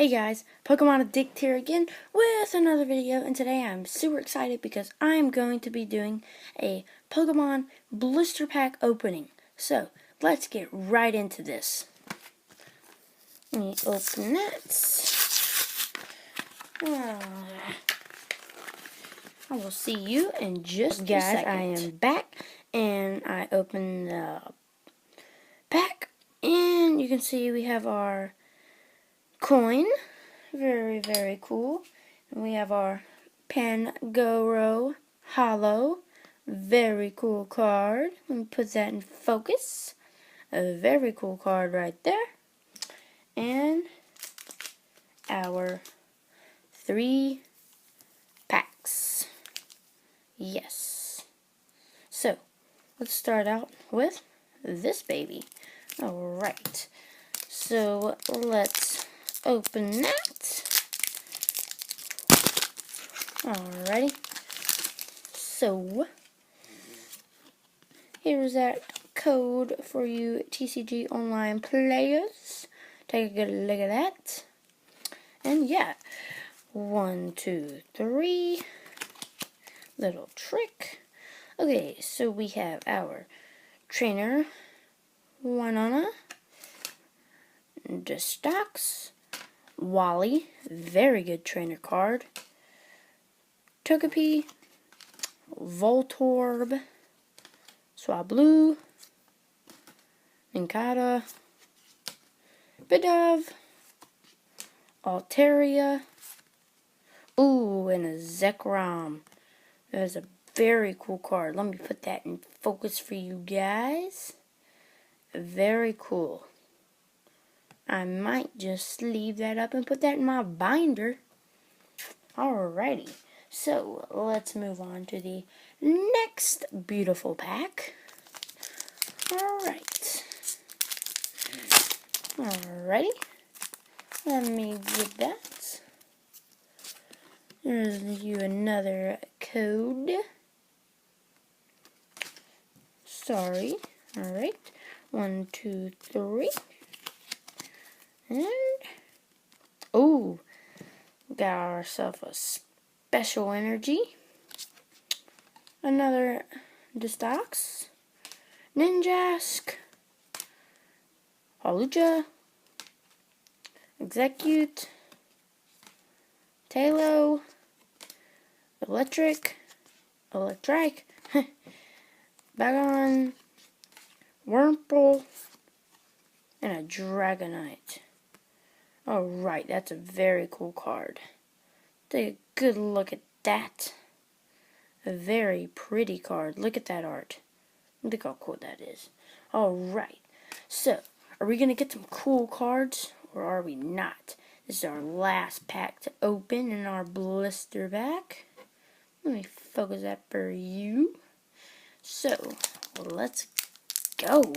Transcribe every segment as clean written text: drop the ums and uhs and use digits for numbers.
Hey guys, Pokemon Addict here again with another video, and today I'm super excited because I'm going to be doing a Pokemon Blister Pack opening. So, let's get right into this. Let me open that. I will see you in just a second. Guys, I am back, and I opened the pack, and you can see we have our coin. Very, very cool. And we have our Pangoro Hollow. Very cool card. Let me put that in focus. A very cool card right there. And our 3 packs. Yes. So, let's start out with this baby. Alright. So, let's open that. Alrighty. So, here's that code for you TCG Online players. Take a good look at that. And yeah, 1, 2, 3. Little trick. Okay, so we have our trainer, Winona, Destox, Wally, very good trainer card, Togepi, Voltorb, Swablu, Nincada, Bidove, Altaria, ooh, and a Zekrom. That is a very cool card. Let me put that in focus for you guys. Very cool. I might just sleeve that up and put that in my binder. Alrighty, so let's move on to the next beautiful pack. Alright. Alrighty. Let me get that. There's you another code. Sorry. Alright. 1, 2, 3. And, ooh, got ourselves a special energy. Another Destox, Ninjask, Hawlucha, Execute, Talo, Electric, Bagon, Wurmple, and a Dragonite. Alright, that's a very cool card. Take a good look at that. A very pretty card. Look at that art. Look how cool that is. Alright, so, are we going to get some cool cards, or are we not? This is our last pack to open in our blister pack. Let me focus that for you. So, let's go.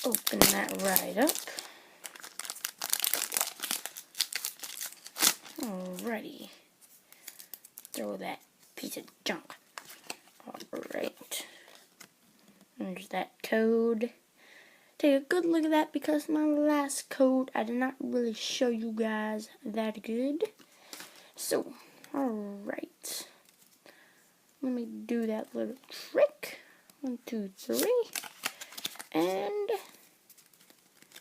Open that right up. Alrighty. Throw that piece of junk. Alright. There's that code. Take a good look at that because my last code I did not really show you guys that good. So, alright. Let me do that little trick. 1, 2, 3. And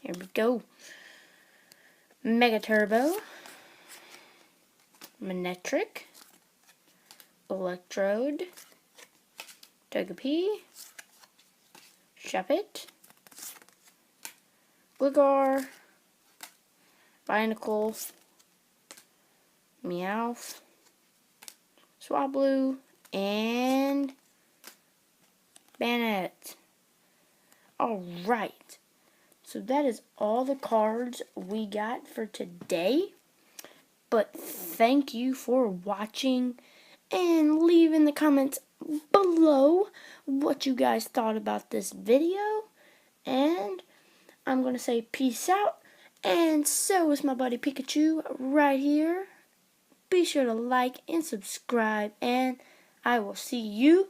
here we go. Mega Turbo. Manectric, Electrode, Togepi, Shuppet, Gligar, Binacle, Meowth, Swablu, and Banette. Alright, so that is all the cards we got for today. But thank you for watching, and leave in the comments below what you guys thought about this video. And I'm going to say peace out, and so is my buddy Pikachu right here. Be sure to like and subscribe, and I will see you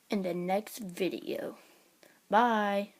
in the next video. Bye.